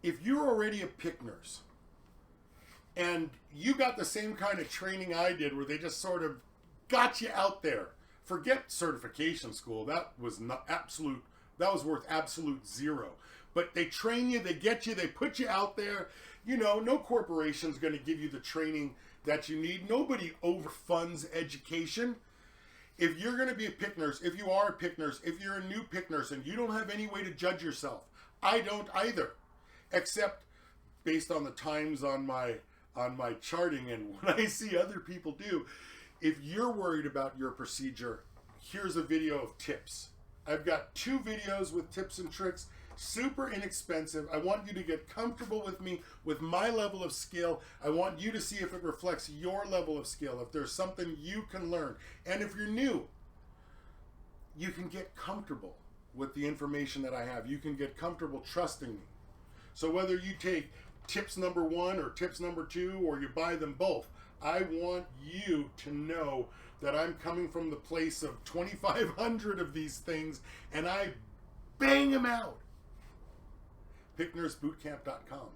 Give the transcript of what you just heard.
if you're already a PICC nurse and you got the same kind of training I did where they just sort of got you out there, forget certification school. That was worth absolute zero. But they train you, they get you, they put you out there. You know, no corporation's going to give you the training that you need. Nobody overfunds education. If you're going to be a PICC nurse, if you are a PICC nurse, if you're a new PICC nurse and you don't have any way to judge yourself, I don't either, except based on the times on my charting and what I see other people do. If you're worried about your procedure, here's a video of tips. I've got 2 videos with tips and tricks, super inexpensive. I want you to get comfortable with me, with my level of skill. I want you to see if it reflects your level of skill, if there's something you can learn. And if you're new, you can get comfortable with the information that I have. You can get comfortable trusting me. So whether you take tips number 1 or tips number 2 or you buy them both, I want you to know that I'm coming from the place of 2,500 of these things and I bang them out. PICCNurseBootcamp.com